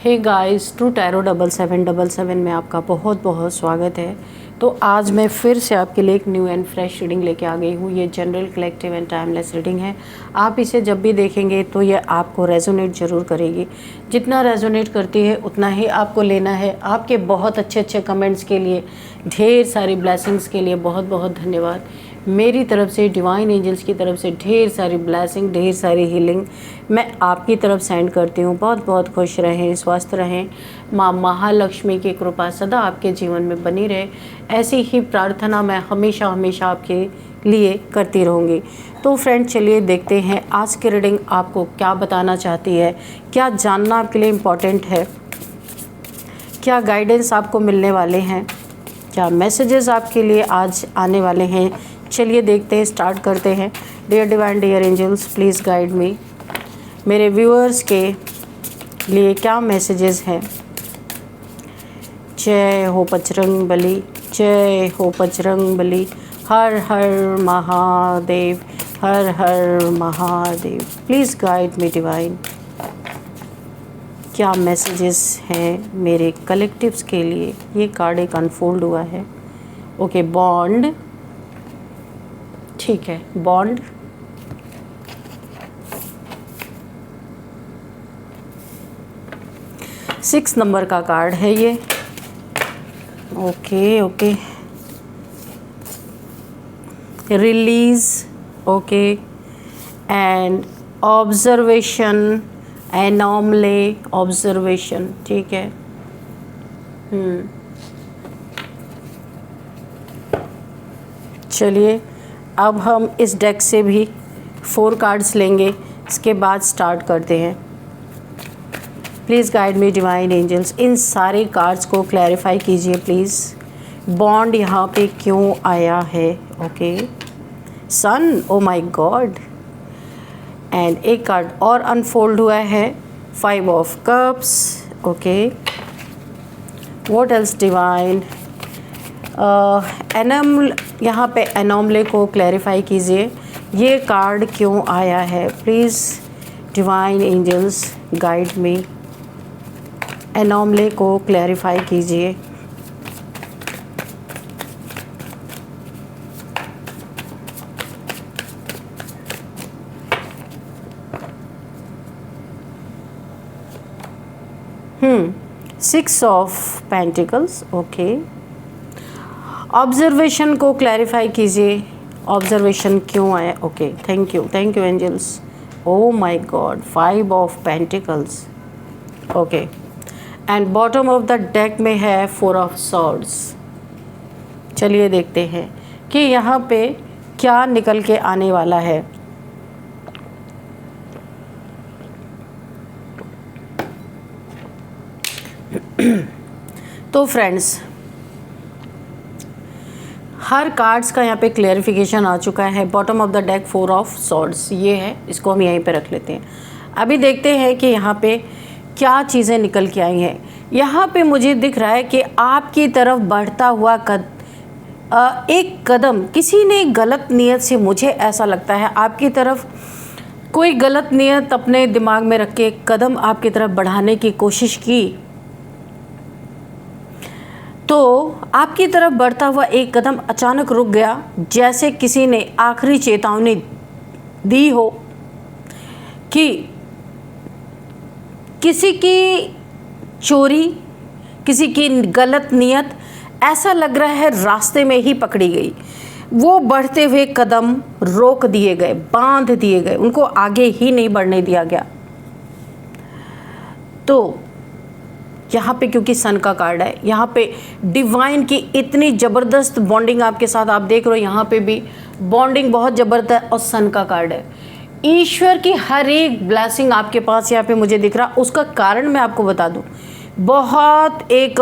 Hey guys, true tarot 7777 में आपका बहुत बहुत स्वागत है। तो आज मैं फिर से आपके लिए एक न्यू एंड फ्रेश रीडिंग लेके आ गई हूँ। ये general, collective and timeless reading है। आप इसे जब भी देखेंगे तो ये आपको रेजोनेट ज़रूर करेगी। जितना रेजोनेट करती है उतना ही आपको लेना है। आपके बहुत अच्छे अच्छे कमेंट्स के लिए, ढेर सारी ब्लेसिंग्स के लिए बहुत बहुत धन्यवाद। मेरी तरफ से, डिवाइन एंजल्स की तरफ से ढेर सारी ब्लेसिंग, ढेर सारी हीलिंग मैं आपकी तरफ सेंड करती हूँ। बहुत बहुत खुश रहें, स्वस्थ रहें। माँ महालक्ष्मी की कृपा सदा आपके जीवन में बनी रहे, ऐसी ही प्रार्थना मैं हमेशा हमेशा आपके लिए करती रहूँगी। तो फ्रेंड, चलिए देखते हैं आज की रीडिंग आपको क्या बताना चाहती है, क्या जानना आपके लिए इम्पोर्टेंट है, क्या गाइडेंस आपको मिलने वाले हैं, क्या मैसेजेस आपके लिए आज आने वाले हैं। चलिए देखते हैं, स्टार्ट करते हैं। Dear divine, dear angels, please guide me. मेरे व्यूअर्स के लिए क्या मैसेजेस हैं। जय हो बजरंग बली, जय हो बजरंग बली। हर हर महादेव, हर हर Mahadev. Please guide me divine. क्या मैसेजेस हैं मेरे कलेक्टिव्स के लिए। ये कार्ड एक अनफोल्ड हुआ है। ओके, बॉन्ड, ठीक है, बॉन्ड, सिक्स नंबर का कार्ड है ये। Okay okay, release, okay, and observation, anomaly, observation, ठीक है। चलिए अब हम इस डेक से भी 4 कार्ड्स लेंगे, इसके बाद स्टार्ट करते हैं। Please guide me divine angels. इन सारे कार्ड्स को क्लैरिफाई कीजिए प्लीज़। बॉन्ड यहाँ पे क्यों आया है। Okay, sun, oh my god. And एक कार्ड और अनफोल्ड हुआ है, 5 of cups. Okay, what else divine. यहाँ पे एनॉमले को क्लैरिफाई कीजिए। ये कार्ड क्यों आया है। Please divine angels guide me. Anomaly को क्लैरिफाई कीजिए। Six of pentacles. Okay, observation को क्लैरिफाई कीजिए। ऑब्जर्वेशन क्यों आया। Okay, thank you angels. Oh my god, 5 of pentacles. Okay, and bottom of the deck में है 4 ऑफ सॉर्ड्स। चलिए देखते हैं कि यहाँ पे क्या निकल के आने वाला है। तो फ्रेंड्स, हर कार्ड्स का यहाँ पे क्लेरिफिकेशन आ चुका है। Bottom of the deck 4 of swords ये है, इसको हम यहीं पे रख लेते हैं। अभी देखते हैं कि यहाँ पे क्या चीज़ें निकल के आई हैं। यहाँ पे मुझे दिख रहा है कि आपकी तरफ बढ़ता हुआ एक कदम, किसी ने गलत नीयत से, मुझे ऐसा लगता है आपकी तरफ कोई गलत नीयत अपने दिमाग में रख के कदम आपकी तरफ बढ़ाने की कोशिश की, तो आपकी तरफ बढ़ता हुआ एक कदम अचानक रुक गया, जैसे किसी ने आखिरी चेतावनी दी हो कि किसी की चोरी, किसी की गलत नीयत, ऐसा लग रहा है रास्ते में ही पकड़ी गई। वो बढ़ते हुए कदम रोक दिए गए, बांध दिए गए, उनको आगे ही नहीं बढ़ने दिया गया। तो यहाँ पे क्योंकि सन का कार्ड है, यहाँ पे डिवाइन की इतनी ज़बरदस्त बॉन्डिंग आपके साथ आप देख रहे हो। यहाँ पे भी बॉन्डिंग बहुत ज़बरदस्त, और सन का कार्ड है। ईश्वर की हर एक ब्लेसिंग आपके पास यहाँ पे मुझे दिख रहा। उसका कारण मैं आपको बता दूँ, बहुत एक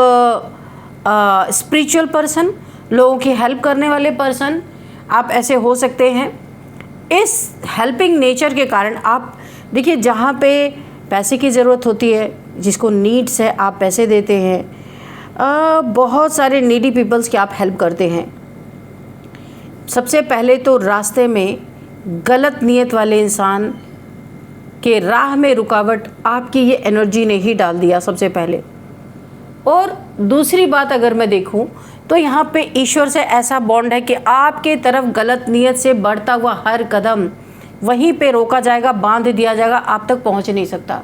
स्पिरिचुअल पर्सन, लोगों की हेल्प करने वाले पर्सन आप ऐसे हो सकते हैं। इस हेल्पिंग नेचर के कारण आप देखिए, जहाँ पे पैसे की ज़रूरत होती है, जिसको नीड्स है, आप पैसे देते हैं। बहुत सारे नीडी पीपल्स की आप हेल्प करते हैं। सबसे पहले तो रास्ते में गलत नीयत वाले इंसान कि राह में रुकावट आपकी ये एनर्जी ने ही डाल दिया सबसे पहले। और दूसरी बात अगर मैं देखूं तो यहाँ पे ईश्वर से ऐसा बॉन्ड है कि आपके तरफ गलत नीयत से बढ़ता हुआ हर कदम वहीं पे रोका जाएगा, बांध दिया जाएगा, आप तक पहुँच नहीं सकता।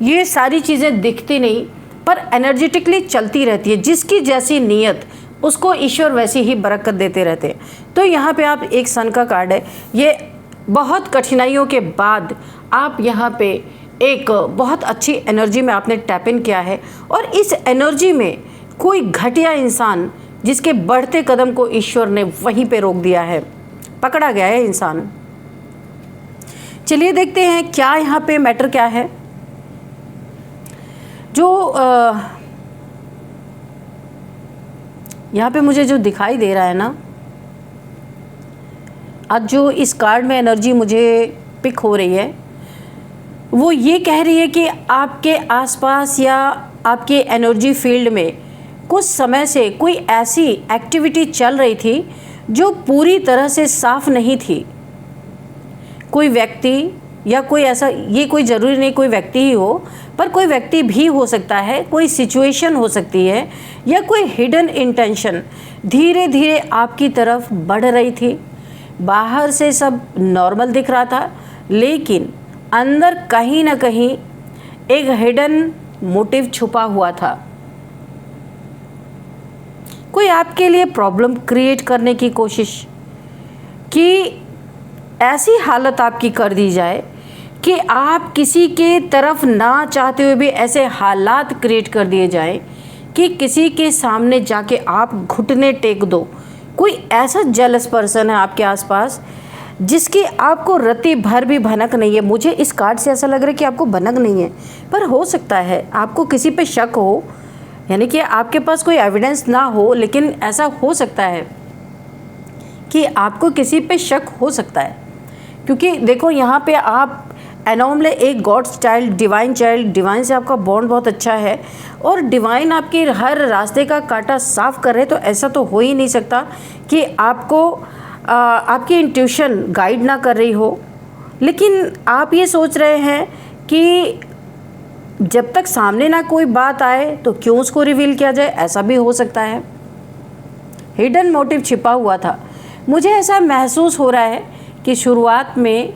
ये सारी चीज़ें दिखती नहीं पर एनर्जेटिकली चलती रहती है। जिसकी जैसी नीयत उसको ईश्वर वैसी ही बरकत देते रहते हैं। तो यहाँ पे आप एक सन का कार्ड है, ये बहुत कठिनाइयों के बाद आप यहाँ पे एक बहुत अच्छी एनर्जी में आपने टैप इन किया है। और इस एनर्जी में कोई घटिया इंसान जिसके बढ़ते कदम को ईश्वर ने वहीं पे रोक दिया है, पकड़ा गया है इंसान। चलिए देखते हैं क्या यहाँ पे मैटर क्या है। जो यहाँ पे मुझे जो दिखाई दे रहा है ना, आज जो इस कार्ड में एनर्जी मुझे पिक हो रही है वो ये कह रही है कि आपके आसपास या आपके एनर्जी फील्ड में कुछ समय से कोई ऐसी एक्टिविटी चल रही थी जो पूरी तरह से साफ नहीं थी। कोई व्यक्ति या कोई ऐसा, ये कोई ज़रूरी नहीं कोई व्यक्ति ही हो, पर कोई व्यक्ति भी हो सकता है, कोई सिचुएशन हो सकती है, या कोई हिडन इंटेंशन धीरे धीरे आपकी तरफ बढ़ रही थी। बाहर से सब नॉर्मल दिख रहा था लेकिन अंदर कहीं ना कहीं एक हिडन मोटिव छुपा हुआ था। कोई आपके लिए प्रॉब्लम क्रिएट करने की कोशिश, कि ऐसी हालत आपकी कर दी जाए कि आप किसी के तरफ ना चाहते हुए भी ऐसे हालात क्रिएट कर दिए जाए कि किसी के सामने जाके आप घुटने टेक दो। कोई ऐसा जेलस पर्सन है आपके आसपास जिसकी आपको रत्ती भर भी भनक नहीं है। मुझे इस कार्ड से ऐसा लग रहा है कि आपको भनक नहीं है, पर हो सकता है आपको किसी पे शक हो, यानी कि आपके पास कोई एविडेंस ना हो, लेकिन ऐसा हो सकता है कि आपको किसी पे शक हो सकता है। क्योंकि देखो यहाँ पे आप एनॉमले एक गॉड्स चाइल्ड, डिवाइन से आपका बॉन्ड बहुत अच्छा है और डिवाइन आपके हर रास्ते का कांटा साफ कर रहे, तो ऐसा तो हो ही नहीं सकता कि आपको आपकी इंट्यूशन गाइड ना कर रही हो। लेकिन आप ये सोच रहे हैं कि जब तक सामने ना कोई बात आए तो क्यों उसको रिवील किया जाए, ऐसा भी हो सकता है। हिडन मोटिव छिपा हुआ था। मुझे ऐसा महसूस हो रहा है कि शुरुआत में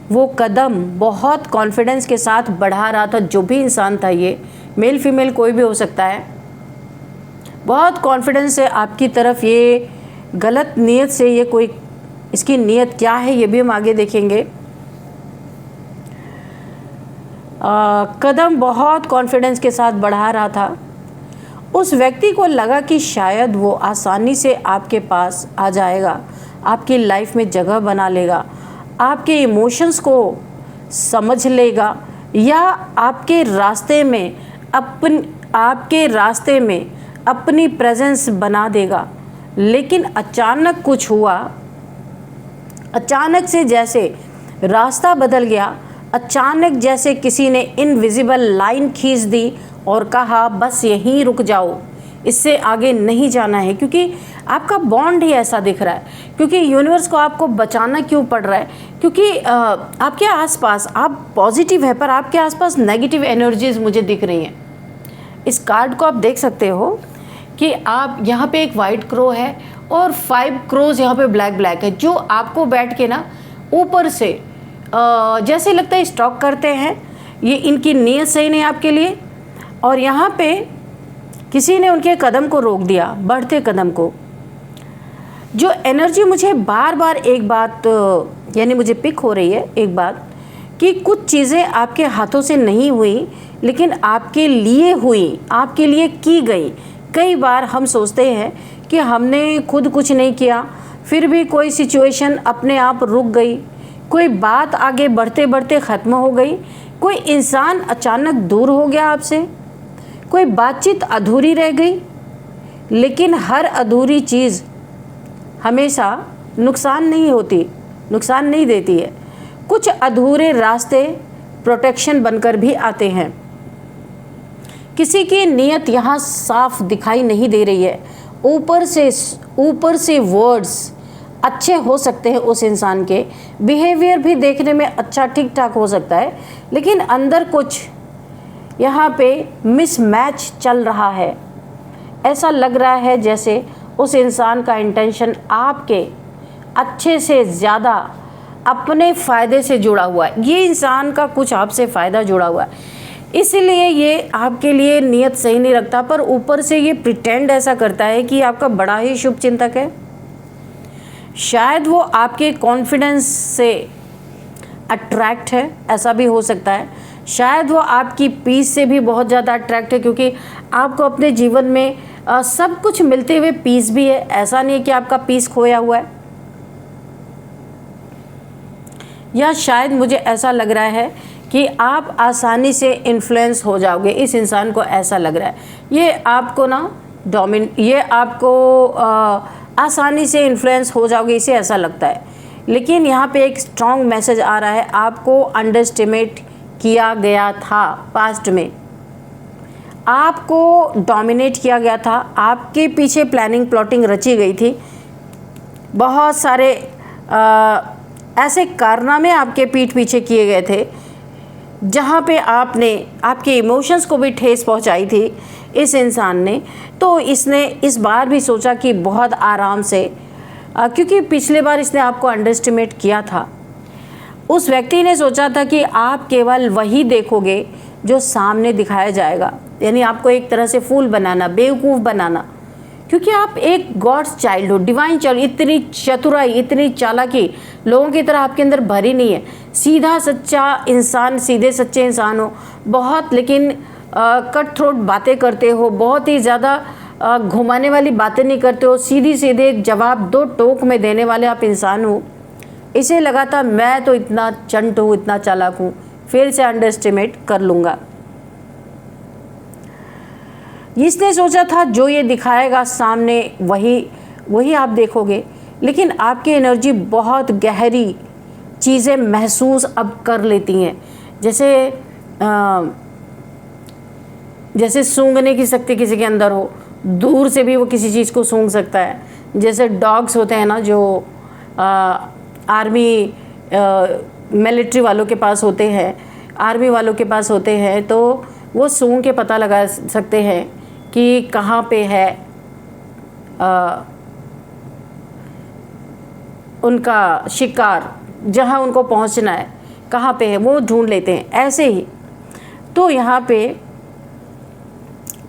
वो कदम बहुत कॉन्फिडेंस के साथ बढ़ा रहा था, जो भी इंसान था, ये मेल फीमेल कोई भी हो सकता है, बहुत कॉन्फिडेंस से आपकी तरफ, ये गलत नीयत से, ये कोई इसकी नीयत क्या है ये भी हम आगे देखेंगे। कदम बहुत कॉन्फिडेंस के साथ बढ़ा रहा था। उस व्यक्ति को लगा कि शायद वो आसानी से आपके पास आ जाएगा, आपकी लाइफ में जगह बना लेगा, आपके इमोशंस को समझ लेगा, या आपके रास्ते में अपनी प्रेजेंस बना देगा। लेकिन अचानक कुछ हुआ, अचानक से जैसे रास्ता बदल गया, अचानक जैसे किसी ने इनविजिबल लाइन खींच दी और कहा बस यहीं रुक जाओ, इससे आगे नहीं जाना है। क्योंकि आपका बॉन्ड ही ऐसा दिख रहा है, क्योंकि यूनिवर्स को आपको बचाना क्यों पड़ रहा है, क्योंकि आपके आसपास आप पॉजिटिव है पर आपके आसपास नेगेटिव एनर्जीज मुझे दिख रही हैं। इस कार्ड को आप देख सकते हो कि आप यहाँ पे एक वाइट क्रो है और 5 क्रोज यहाँ पे ब्लैक है, जो आपको बैठ के ना ऊपर से जैसे लगता है स्टॉक करते हैं। ये इनकी नीयत सही नहीं आपके लिए, और यहाँ पे किसी ने उनके कदम को रोक दिया, बढ़ते कदम को। जो एनर्जी मुझे बार बार एक बात यानी मुझे पिक हो रही है एक बात, कि कुछ चीज़ें आपके हाथों से नहीं हुई लेकिन आपके लिए हुई, आपके लिए की गई। कई बार हम सोचते हैं कि हमने खुद कुछ नहीं किया, फिर भी कोई सिचुएशन अपने आप रुक गई, कोई बात आगे बढ़ते बढ़ते ख़त्म हो गई, कोई इंसान अचानक दूर हो गया आपसे, कोई बातचीत अधूरी रह गई। लेकिन हर अधूरी चीज़ हमेशा नुकसान नहीं देती है। कुछ अधूरे रास्ते प्रोटेक्शन बनकर भी आते हैं। किसी की नीयत यहाँ साफ दिखाई नहीं दे रही है, ऊपर से वर्ड्स अच्छे हो सकते हैं, उस इंसान के बिहेवियर भी देखने में अच्छा ठीक ठाक हो सकता है, लेकिन अंदर कुछ यहाँ पे मिसमैच चल रहा है। ऐसा लग रहा है जैसे उस इंसान का इंटेंशन आपके अच्छे से ज़्यादा अपने फ़ायदे से जुड़ा हुआ है। ये इंसान का कुछ आपसे फ़ायदा जुड़ा हुआ है, इसीलिए ये आपके लिए नियत सही नहीं रखता, पर ऊपर से ये प्रिटेंड ऐसा करता है कि आपका बड़ा ही शुभ चिंतक है। शायद वो आपके कॉन्फिडेंस से अट्रैक्ट है, ऐसा भी हो सकता है। शायद वो आपकी पीस से भी बहुत ज़्यादा अट्रैक्ट है, क्योंकि आपको अपने जीवन में सब कुछ मिलते हुए पीस भी है। ऐसा नहीं है कि आपका पीस खोया हुआ है। या शायद मुझे ऐसा लग रहा है कि आप आसानी से इन्फ्लुएंस हो जाओगे। इस इंसान को ऐसा लग रहा है ये आपको आसानी से इन्फ्लुएंस हो जाओगे, इसे ऐसा लगता है। लेकिन यहाँ पे एक स्ट्रॉन्ग मैसेज आ रहा है, आपको अंडरएस्टिमेट किया गया था। पास्ट में आपको डोमिनेट किया गया था, आपके पीछे प्लानिंग प्लॉटिंग रची गई थी। बहुत सारे ऐसे कारनामे आपके पीठ पीछे किए गए थे, जहाँ पे आपने आपके इमोशंस को भी ठेस पहुँचाई थी इस इंसान ने। तो इसने इस बार भी सोचा कि बहुत आराम से, क्योंकि पिछले बार इसने आपको अंडरएस्टिमेट किया था। उस व्यक्ति ने सोचा था कि आप केवल वही देखोगे जो सामने दिखाया जाएगा, यानी आपको एक तरह से फूल बनाना, बेवकूफ़ बनाना, क्योंकि आप एक गॉड्स चाइल्ड हो, डिवाइन चाइल्ड। इतनी चतुराई, इतनी चालाकी लोगों की तरह आपके अंदर भरी नहीं है। सीधा सच्चा इंसान, सीधे सच्चे इंसान हो बहुत, लेकिन कट थ्रोट बातें करते हो, बहुत ही ज़्यादा घुमाने वाली बातें नहीं करते हो, सीधी सीधे जवाब दो टोक में देने वाले आप इंसान हो। इसे लगा था मैं तो इतना चंट हूँ, इतना चालाक हूँ, फिर से अंडरएस्टिमेट कर लूँगा। इसने सोचा था जो ये दिखाएगा सामने वही आप देखोगे, लेकिन आपकी एनर्जी बहुत गहरी चीज़ें महसूस अब कर लेती हैं। जैसे सूंघने की शक्ति किसी के अंदर हो, दूर से भी वो किसी चीज़ को सूंघ सकता है। जैसे डॉग्स होते हैं ना, जो आर्मी मिलिट्री वालों के पास होते हैं, आर्मी वालों के पास होते हैं, तो वो सूंघ के पता लगा सकते हैं कि कहाँ पे है उनका शिकार, जहाँ उनको पहुँचना है, कहाँ पे है वो ढूंढ लेते हैं। ऐसे ही तो यहाँ पे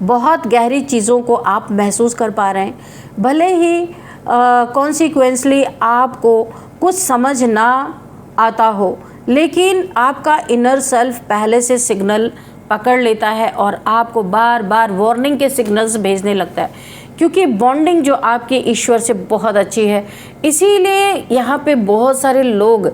बहुत गहरी चीज़ों को आप महसूस कर पा रहे हैं। भले ही कॉन्सिक्वेंसली आपको कुछ समझ ना आता हो, लेकिन आपका इनर सेल्फ पहले से सिग्नल पकड़ लेता है और आपको बार बार वार्निंग के सिग्नल्स भेजने लगता है, क्योंकि बॉन्डिंग जो आपके ईश्वर से बहुत अच्छी है। इसीलिए यहाँ पे बहुत सारे लोग,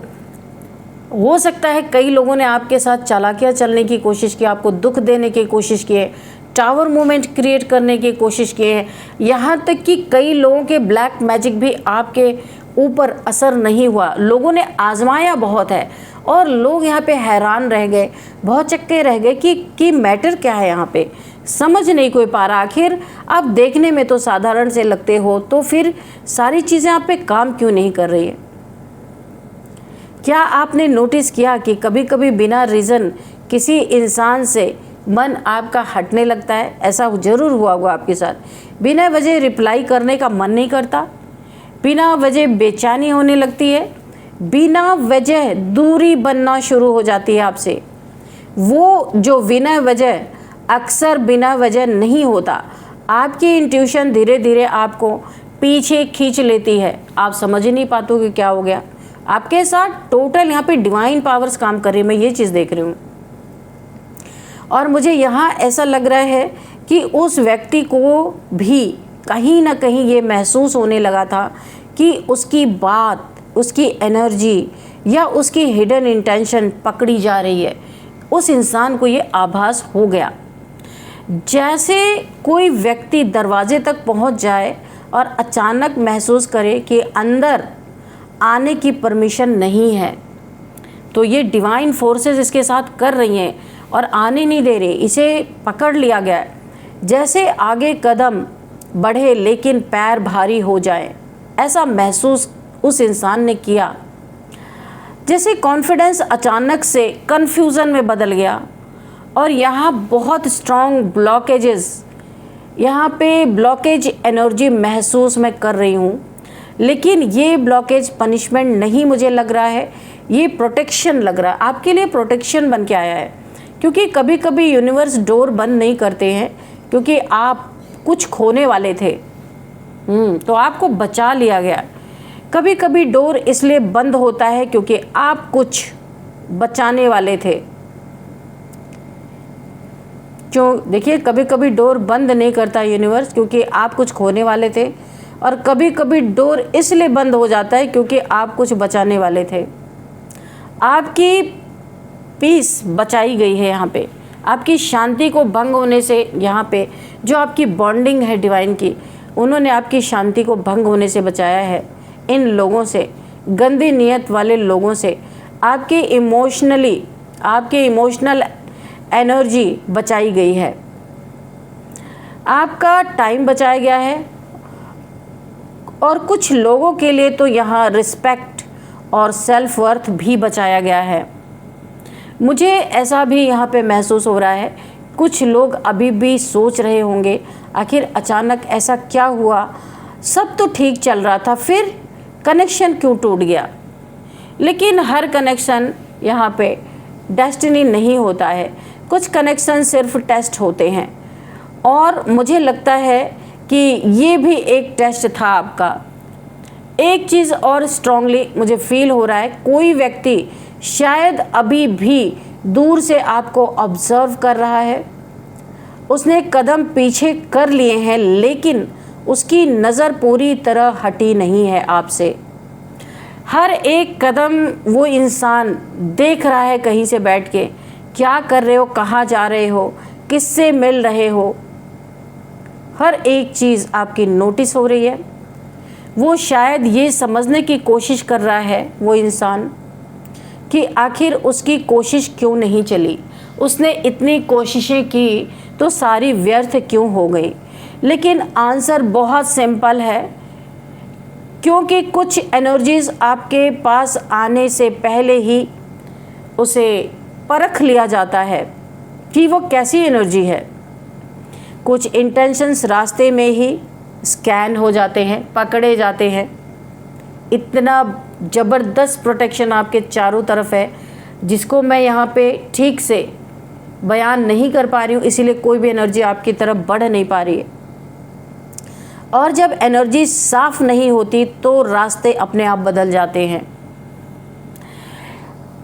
हो सकता है कई लोगों ने आपके साथ चालाकियाँ चलने की कोशिश की, आपको दुख देने की कोशिश की है, टावर मूवमेंट क्रिएट करने की कोशिश की है। यहाँ तक कि कई लोगों के ब्लैक मैजिक भी आपके ऊपर असर नहीं हुआ। लोगों ने आजमाया बहुत है और लोग यहाँ पे हैरान रह गए, बहुत चक्के रह गए कि मैटर क्या है, यहाँ पे समझ नहीं कोई पा रहा। आखिर आप देखने में तो साधारण से लगते हो, तो फिर सारी चीज़ें आप पे काम क्यों नहीं कर रही है? क्या आपने नोटिस किया कि कभी कभी बिना रीज़न किसी इंसान से मन आपका हटने लगता है? ऐसा ज़रूर हुआ होगा आपके साथ। बिना वजह रिप्लाई करने का मन नहीं करता, बिना वजह बेचैनी होने लगती है, बिना वजह दूरी बनना शुरू हो जाती है आपसे। वो जो बिना वजह अक्सर बिना वजह नहीं होता, आपकी इंट्यूशन धीरे धीरे आपको पीछे खींच लेती है। आप समझ ही नहीं पाते कि क्या हो गया आपके साथ। टोटल यहाँ पे डिवाइन पावर्स काम कर रही है, मैं ये चीज़ देख रही हूँ। और मुझे यहाँ ऐसा लग रहा है कि उस व्यक्ति को भी कहीं ना कहीं ये महसूस होने लगा था कि उसकी बात, उसकी एनर्जी या उसकी हिडन इंटेंशन पकड़ी जा रही है। उस इंसान को ये आभास हो गया, जैसे कोई व्यक्ति दरवाजे तक पहुंच जाए और अचानक महसूस करे कि अंदर आने की परमिशन नहीं है। तो ये डिवाइन फोर्सेस इसके साथ कर रही हैं और आने नहीं दे रहे, इसे पकड़ लिया गया है। जैसे आगे कदम बढ़े लेकिन पैर भारी हो जाए, ऐसा महसूस उस इंसान ने किया, जैसे कॉन्फिडेंस अचानक से कन्फ्यूज़न में बदल गया और यहाँ बहुत स्ट्रॉन्ग ब्लॉकेजेस, यहाँ पे ब्लॉकेज एनर्जी महसूस मैं कर रही हूँ। लेकिन ये ब्लॉकेज पनिशमेंट नहीं मुझे लग रहा है, ये प्रोटेक्शन लग रहा है, आपके लिए प्रोटेक्शन बन के आया है। क्योंकि कभी कभी यूनिवर्स डोर बंद नहीं करते हैं क्योंकि आप कुछ खोने वाले थे, तो आपको बचा लिया गया। कभी कभी डोर इसलिए बंद होता है क्योंकि आप कुछ बचाने वाले थे। क्यों, देखिए, कभी कभी डोर बंद नहीं करता यूनिवर्स क्योंकि आप कुछ खोने वाले थे, और कभी कभी डोर इसलिए बंद हो जाता है क्योंकि आप कुछ बचाने वाले थे। आपकी पीस बचाई गई है यहाँ पे, आपकी शांति को भंग होने से, यहाँ पे जो आपकी बॉन्डिंग है डिवाइन की, उन्होंने आपकी शांति को भंग होने से बचाया है। इन लोगों से, गंदी नीयत वाले लोगों से आपके इमोशनल एनर्जी बचाई गई है, आपका टाइम बचाया गया है। और कुछ लोगों के लिए तो यहाँ रिस्पेक्ट और सेल्फ वर्थ भी बचाया गया है। मुझे ऐसा भी यहाँ पे महसूस हो रहा है, कुछ लोग अभी भी सोच रहे होंगे आखिर अचानक ऐसा क्या हुआ, सब तो ठीक चल रहा था, फिर कनेक्शन क्यों टूट गया। लेकिन हर कनेक्शन यहाँ पे डेस्टिनी नहीं होता है, कुछ कनेक्शन सिर्फ टेस्ट होते हैं। और मुझे लगता है कि ये भी एक टेस्ट था आपका। एक चीज़ और स्ट्रांगली मुझे फील हो रहा है, कोई व्यक्ति शायद अभी भी दूर से आपको ऑब्जर्व कर रहा है, उसने कदम पीछे कर लिए हैं लेकिन उसकी नज़र पूरी तरह हटी नहीं है आपसे। हर एक कदम वो इंसान देख रहा है कहीं से बैठ के, क्या कर रहे हो, कहाँ जा रहे हो, किससे मिल रहे हो, हर एक चीज़ आपकी नोटिस हो रही है। वो शायद ये समझने की कोशिश कर रहा है वो इंसान कि आखिर उसकी कोशिश क्यों नहीं चली, उसने इतनी कोशिशें की तो सारी व्यर्थ क्यों हो गई। लेकिन आंसर बहुत सिंपल है, क्योंकि कुछ एनर्जीज़ आपके पास आने से पहले ही उसे परख लिया जाता है कि वो कैसी एनर्जी है। कुछ इंटेंशंस रास्ते में ही स्कैन हो जाते हैं, पकड़े जाते हैं। इतना ज़बरदस्त प्रोटेक्शन आपके चारों तरफ है जिसको मैं यहाँ पे ठीक से बयान नहीं कर पा रही हूँ, इसीलिए कोई भी एनर्जी आपकी तरफ बढ़ नहीं पा रही है। और जब एनर्जी साफ नहीं होती तो रास्ते अपने आप बदल जाते हैं।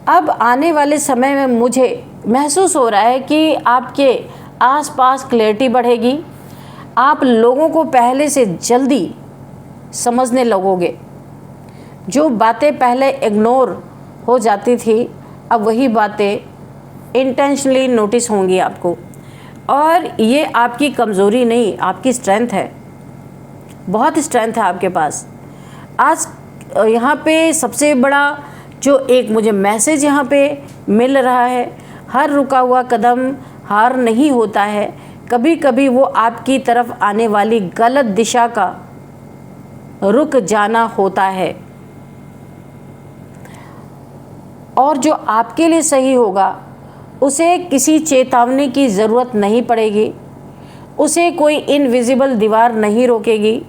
अब आने वाले समय में मुझे महसूस हो रहा है कि आपके आसपास क्लैरिटी बढ़ेगी, आप लोगों को पहले से जल्दी समझने लगोगे। जो बातें पहले इग्नोर हो जाती थी, अब वही बातें इंटेंशनली नोटिस होंगी आपको। और ये आपकी कमज़ोरी नहीं, आपकी स्ट्रेंथ है, बहुत स्ट्रेंथ है आपके पास। आज यहाँ पे सबसे बड़ा जो एक मुझे मैसेज यहाँ पे मिल रहा है, हर रुका हुआ कदम हार नहीं होता है, कभी कभी वो आपकी तरफ आने वाली गलत दिशा का रुक जाना होता है। और जो आपके लिए सही होगा उसे किसी चेतावनी की ज़रूरत नहीं पड़ेगी, उसे कोई इनविजिबल दीवार नहीं रोकेगी।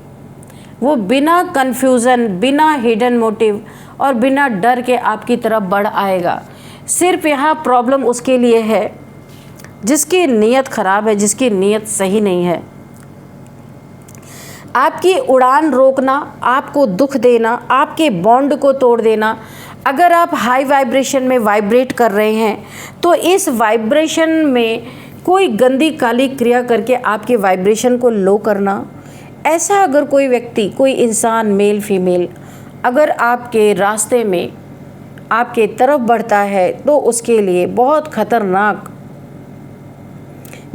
वो बिना कन्फ्यूज़न, बिना हिडन मोटिव और बिना डर के आपकी तरफ बढ़ आएगा। सिर्फ यहाँ प्रॉब्लम उसके लिए है जिसकी नीयत ख़राब है, जिसकी नीयत सही नहीं है। आपकी उड़ान रोकना, आपको दुख देना, आपके बॉन्ड को तोड़ देना। अगर आप हाई वाइब्रेशन में वाइब्रेट कर रहे हैं तो इस वाइब्रेशन में कोई गंदी काली क्रिया करके आपके वाइब्रेशन को लो करना, ऐसा अगर कोई व्यक्ति, कोई इंसान, मेल फीमेल अगर आपके रास्ते में आपके तरफ बढ़ता है तो उसके लिए बहुत ख़तरनाक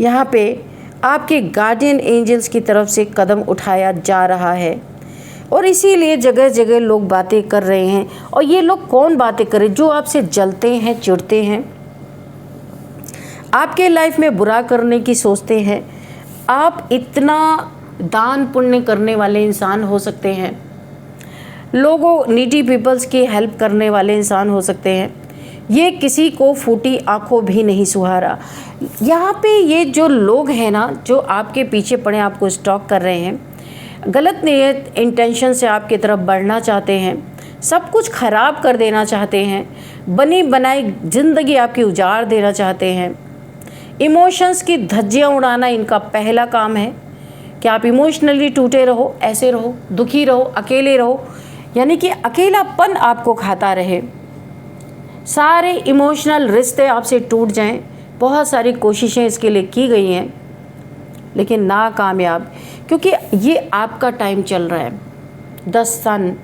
यहाँ पे आपके गार्डियन एंजल्स की तरफ से कदम उठाया जा रहा है। और इसीलिए जगह जगह लोग बातें कर रहे हैं। और ये लोग कौन बातें करें? जो आपसे जलते हैं, चिढ़ते हैं, आपके लाइफ में बुरा करने की सोचते हैं। आप इतना दान पुण्य करने वाले इंसान हो सकते हैं, लोगों नीडी पीपल्स की हेल्प करने वाले इंसान हो सकते हैं। ये किसी को फूटी आंखों भी नहीं सुहारा। यहाँ पे ये जो लोग हैं ना, जो आपके पीछे पड़े आपको स्टॉक कर रहे हैं, गलत नीयत इंटेंशन से आपकी तरफ बढ़ना चाहते हैं, सब कुछ ख़राब कर देना चाहते हैं, बनी बनाई ज़िंदगी आपकी उजाड़ देना चाहते हैं। इमोशंस की धज्जियाँ उड़ाना इनका पहला काम है कि आप इमोशनली टूटे रहो, ऐसे रहो, दुखी रहो, अकेले रहो, यानी कि अकेलापन आपको खाता रहे, सारे इमोशनल रिश्ते आपसे टूट जाएं। बहुत सारी कोशिशें इसके लिए की गई हैं लेकिन नाकामयाब, क्योंकि ये आपका टाइम चल रहा है। द सन,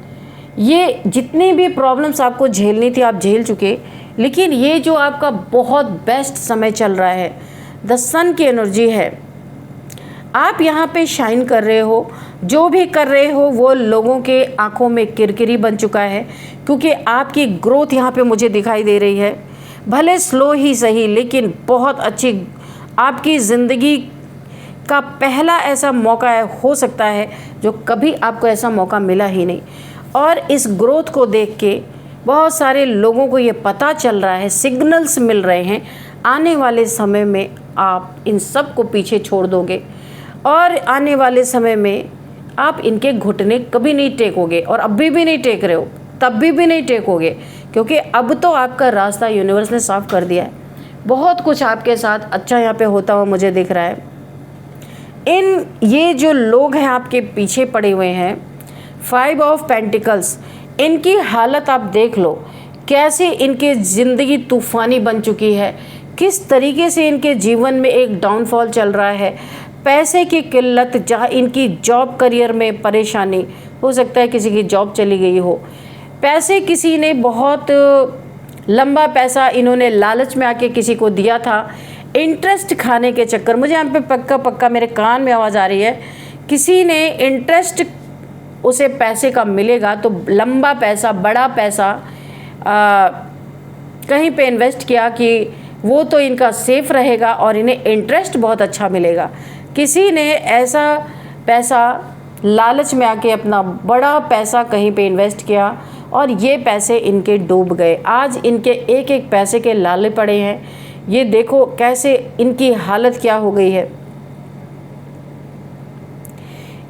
ये जितनी भी प्रॉब्लम्स आपको झेलनी थी आप झेल चुके, लेकिन ये जो आपका बहुत बेस्ट समय चल रहा है, द सन की एनर्जी है। आप यहाँ पे शाइन कर रहे हो, जो भी कर रहे हो वो लोगों के आंखों में किरकिरी बन चुका है, क्योंकि आपकी ग्रोथ यहाँ पे मुझे दिखाई दे रही है। भले स्लो ही सही, लेकिन बहुत अच्छी आपकी ज़िंदगी का पहला ऐसा मौका है, हो सकता है जो कभी आपको ऐसा मौका मिला ही नहीं। और इस ग्रोथ को देख के बहुत सारे लोगों को ये पता चल रहा है, सिग्नल्स मिल रहे हैं, आने वाले समय में आप इन सब को पीछे छोड़ दोगे और आने वाले समय में आप इनके घुटने कभी नहीं टेकोगे। और अभी भी नहीं टेक रहे हो, तब भी नहीं टेकोगे, क्योंकि अब तो आपका रास्ता यूनिवर्स ने साफ कर दिया है। बहुत कुछ आपके साथ अच्छा यहाँ पे होता हुआ मुझे दिख रहा है। ये जो लोग हैं आपके पीछे पड़े हुए हैं, 5 ऑफ पेंटिकल्स, इनकी हालत आप देख लो, कैसे इनके ज़िंदगी तूफ़ानी बन चुकी है, किस तरीके से इनके जीवन में एक डाउनफॉल चल रहा है, पैसे की किल्लत, जहाँ इनकी जॉब करियर में परेशानी, हो सकता है किसी की जॉब चली गई हो, पैसे किसी ने बहुत लंबा पैसा इन्होंने लालच में आके किसी को दिया था, इंटरेस्ट खाने के चक्कर, मुझे यहाँ पे पक्का मेरे कान में आवाज़ आ रही है, किसी ने इंटरेस्ट उसे पैसे का मिलेगा तो लंबा पैसा, बड़ा पैसा कहीं पे इन्वेस्ट किया कि वो तो इनका सेफ रहेगा और इन्हें इंटरेस्ट बहुत अच्छा मिलेगा। किसी ने ऐसा पैसा लालच में आके अपना बड़ा पैसा कहीं पे इन्वेस्ट किया और ये पैसे इनके डूब गए। आज इनके एक एक पैसे के लाले पड़े हैं। ये देखो कैसे इनकी हालत क्या हो गई है।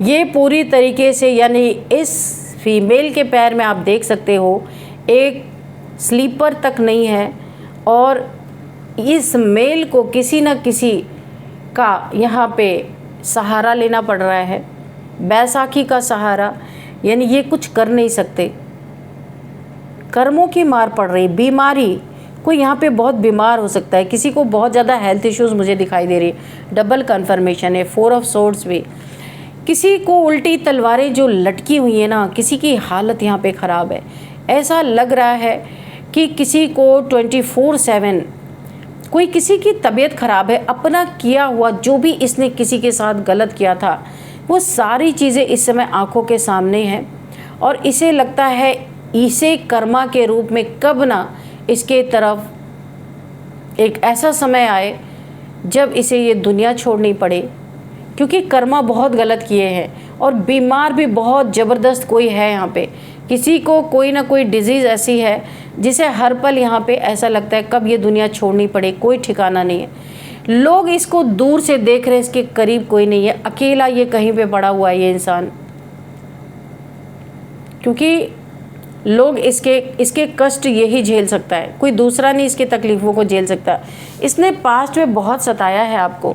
ये पूरी तरीके से, यानी इस फीमेल के पैर में आप देख सकते हो एक स्लीपर तक नहीं है और इस मेल को किसी न किसी का यहाँ पे सहारा लेना पड़ रहा है, बैसाखी का सहारा, यानी ये कुछ कर नहीं सकते, कर्मों की मार पड़ रही, बीमारी, कोई यहाँ पे बहुत बीमार हो सकता है, किसी को बहुत ज़्यादा हेल्थ इश्यूज़ मुझे दिखाई दे रही है, डबल कन्फर्मेशन है, 4 ऑफ सोर्ड्स भी, किसी को उल्टी तलवारें जो लटकी हुई है ना, किसी की हालत यहाँ पे ख़राब है। ऐसा लग रहा है कि किसी को 24/7 कोई किसी की तबीयत ख़राब है, अपना किया हुआ जो भी इसने किसी के साथ गलत किया था वो सारी चीज़ें इस समय आंखों के सामने हैं और इसे लगता है इसे कर्मा के रूप में कब ना इसके तरफ एक ऐसा समय आए जब इसे ये दुनिया छोड़नी पड़े, क्योंकि कर्मा बहुत गलत किए हैं और बीमार भी बहुत ज़बरदस्त कोई है यहाँ पे। किसी को कोई ना कोई डिजीज़ ऐसी है जिसे हर पल यहाँ पे ऐसा लगता है कब ये दुनिया छोड़नी पड़े, कोई ठिकाना नहीं है। लोग इसको दूर से देख रहे हैं, इसके करीब कोई नहीं है, अकेला ये कहीं पे पड़ा हुआ है ये इंसान, क्योंकि लोग इसके कष्ट यही झेल सकता है, कोई दूसरा नहीं इसकी तकलीफ़ों को झेल सकता। इसने पास्ट में बहुत सताया है आपको,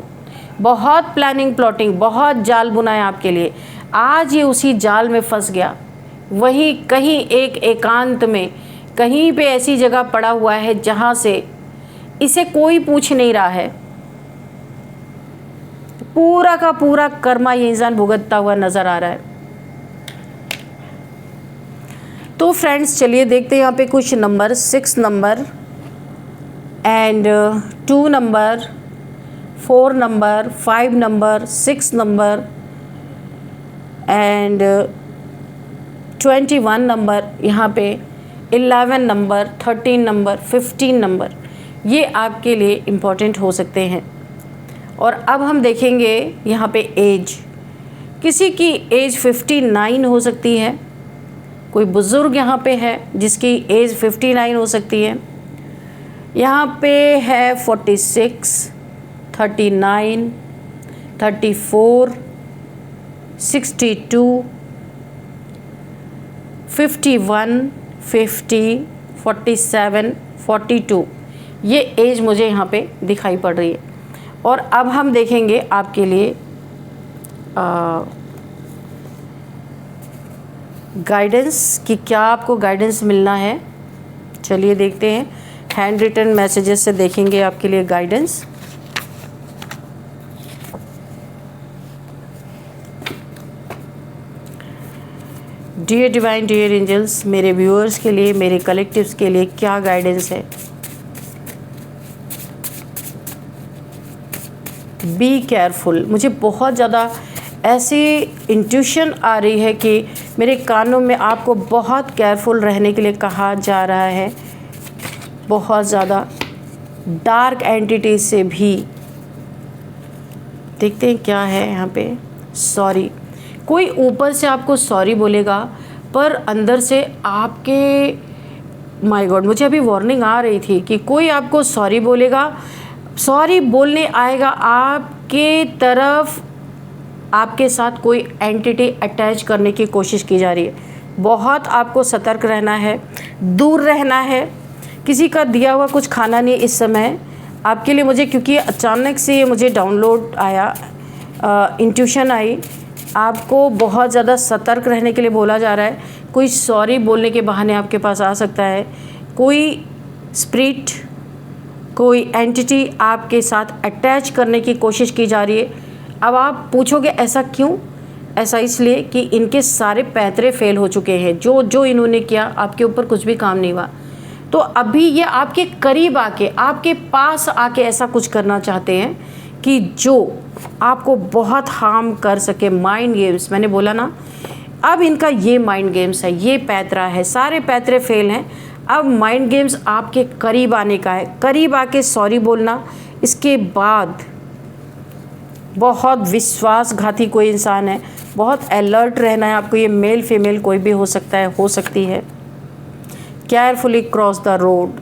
बहुत प्लानिंग प्लॉटिंग, बहुत जाल बुनाया आपके लिए। आज ये उसी जाल में फंस गया, वहीं कहीं एक एकांत में कहीं पे ऐसी जगह पड़ा हुआ है जहाँ से इसे कोई पूछ नहीं रहा है। पूरा का पूरा कर्मा ये इंसान भुगतता हुआ नज़र आ रहा है। तो फ्रेंड्स चलिए देखते हैं यहाँ पे कुछ number, 6 number and 2 number, 4 number, 5 number, 6 number and 21 number, यहाँ पे 11 नंबर, 13 नंबर, 15 नंबर, ये आपके लिए इम्पॉर्टेंट हो सकते हैं। और अब हम देखेंगे यहाँ पे एज, किसी की एज 59 हो सकती है, कोई बुज़ुर्ग यहाँ पे है जिसकी एज 59 हो सकती है। यहाँ पे है 46, 39, 34, 62, 51, 50, 47, 42, ये एज मुझे यहाँ पे दिखाई पड़ रही है। और अब हम देखेंगे आपके लिए गाइडेंस कि क्या आपको गाइडेंस मिलना है। चलिए देखते हैं, हैंड रिटन मैसेजेस से देखेंगे आपके लिए guidance. Dear divine, dear angels, मेरे व्यूअर्स के लिए, मेरे कलेक्टिव्स के लिए क्या गाइडेंस है। Be careful. मुझे बहुत ज़्यादा ऐसी इंट्यूशन आ रही है कि मेरे कानों में आपको बहुत केयरफुल रहने के लिए कहा जा रहा है। बहुत ज़्यादा डार्क एंटिटी से भी। देखते हैं क्या है यहाँ पे। सॉरी, कोई ऊपर से आपको सॉरी बोलेगा पर अंदर से आपके, माय गॉड, मुझे अभी वार्निंग आ रही थी कि कोई आपको सॉरी बोलेगा, सॉरी बोलने आएगा आपके तरफ। आपके साथ कोई एंटिटी अटैच करने की कोशिश की जा रही है। बहुत आपको सतर्क रहना है, दूर रहना है। किसी का दिया हुआ कुछ खाना नहीं इस समय आपके लिए। मुझे क्योंकि अचानक से ये मुझे डाउनलोड आया, इंट्यूशन आई, आपको बहुत ज़्यादा सतर्क रहने के लिए बोला जा रहा है। कोई सॉरी बोलने के बहाने आपके पास आ सकता है। कोई स्पिरिट, कोई एंटिटी आपके साथ अटैच करने की कोशिश की जा रही है। अब आप पूछोगे ऐसा क्यों? ऐसा इसलिए कि इनके सारे पैतरे फेल हो चुके हैं। जो जो इन्होंने किया, आपके ऊपर कुछ भी काम नहीं हुआ। तो अभी ये आपके करीब आके, आपके पास आके ऐसा कुछ करना चाहते हैं कि जो आपको बहुत हार्म कर सके। माइंड गेम्स, मैंने बोला ना, अब इनका ये माइंड गेम्स है, ये पैतरा है, सारे पैतरे फेल हैं। अब माइंड गेम्स आपके करीब आने का है। करीब आके सॉरी बोलना, इसके बाद बहुत विश्वासघाती कोई इंसान है, बहुत अलर्ट रहना है आपको। ये मेल फीमेल कोई भी हो सकता है, हो सकती है। Carefully cross the road.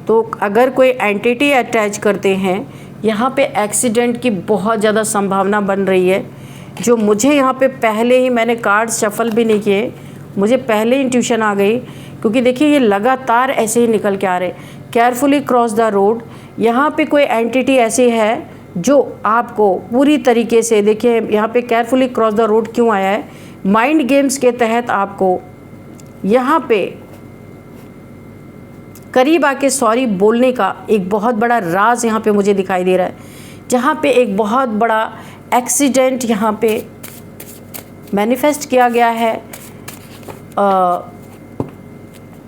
तो अगर कोई एंटिटी अटैच करते हैं, यहाँ पे एक्सीडेंट की बहुत ज़्यादा संभावना बन रही है। जो मुझे यहाँ पे पहले ही, मैंने कार्ड शफल भी नहीं किए, मुझे पहले इंट्यूशन आ गई, क्योंकि देखिए ये लगातार ऐसे ही निकल के आ रहे। Carefully cross the road. यहाँ पे कोई एंटिटी ऐसी है जो आपको पूरी तरीके से, देखिए यहाँ पे केयरफुली क्रॉस द रोड क्यों आया है, माइंड गेम्स के तहत आपको यहाँ पे करीब आके सॉरी बोलने का एक बहुत बड़ा राज यहाँ पे मुझे दिखाई दे रहा है। जहाँ पे एक बहुत बड़ा एक्सीडेंट यहाँ पे मैनिफेस्ट किया गया है।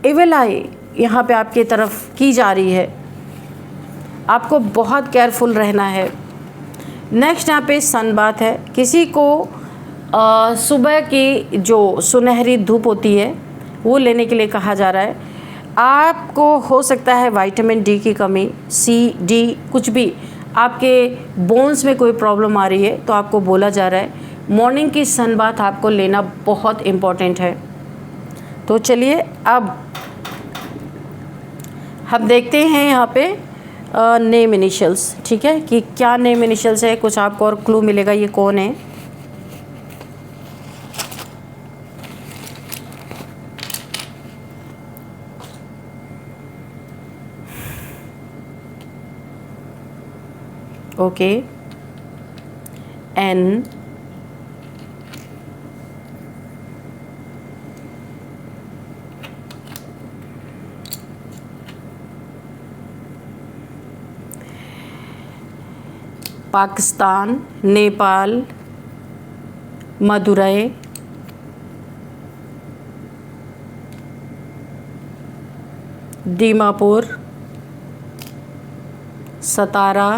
इविल आई यहाँ पे आपकी तरफ की जा रही है। आपको बहुत केयरफुल रहना है। नेक्स्ट यहाँ पे सन बात है। किसी को सुबह की जो सुनहरी धूप होती है वो लेने के लिए कहा जा रहा है। आपको हो सकता है विटामिन डी की कमी, सी, डी, कुछ भी आपके बोन्स में कोई प्रॉब्लम आ रही है तो आपको बोला जा रहा है मॉर्निंग की सन बाथ आपको लेना बहुत इम्पॉर्टेंट है। तो चलिए अब हम देखते हैं यहाँ पे नेम इनिशियल्स, ठीक है, कि क्या नेम इनिशियल्स है। कुछ आपको और क्लू मिलेगा ये कौन है। ओके, एन, पाकिस्तान, नेपाल, मदुरई, दीमापुर, सतारा,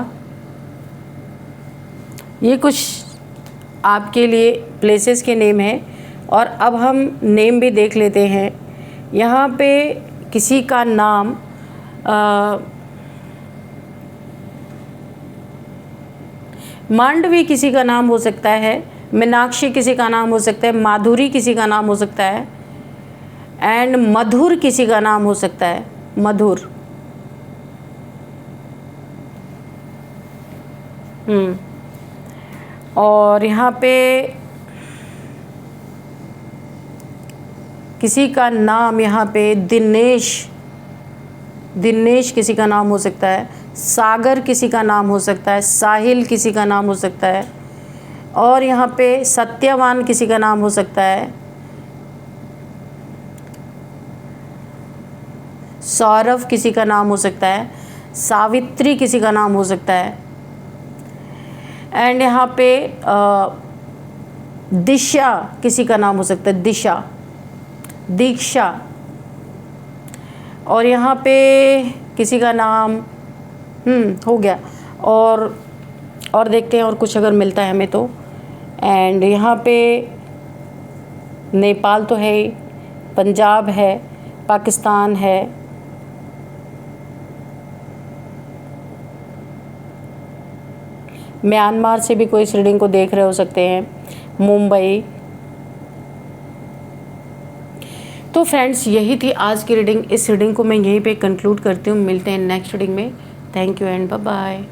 ये कुछ आपके लिए प्लेसेस के नेम हैं। और अब हम नेम भी देख लेते हैं। यहाँ पे किसी का नाम मांडवी किसी का नाम हो सकता है, मीनाक्षी किसी का नाम हो सकता है, माधुरी किसी का नाम हो सकता है। एंड मधुर किसी का नाम हो सकता है, मधुर। और यहाँ पे किसी का नाम, यहाँ पे दिनेश, दिनेश किसी का नाम हो सकता है, सागर किसी का नाम हो सकता है, साहिल किसी का नाम हो सकता है, और यहाँ पे सत्यवान किसी का नाम हो सकता है, सौरभ किसी का नाम हो सकता है, सावित्री किसी का नाम हो सकता है, एंड यहाँ पे दिशा किसी का नाम हो सकता है, दिशा, दीक्षा, और यहाँ पे किसी का नाम हो गया। और देखते हैं और कुछ अगर मिलता है हमें तो। एंड यहाँ पे नेपाल तो है ही, पंजाब है, पाकिस्तान है, म्यांमार से भी कोई इस रीडिंग को देख रहे हो सकते हैं, मुंबई। तो फ्रेंड्स, यही थी आज की रीडिंग। इस रीडिंग को मैं यहीं पे कंक्लूड करती हूँ। मिलते हैं नेक्स्ट रीडिंग में। Thank you and bye bye.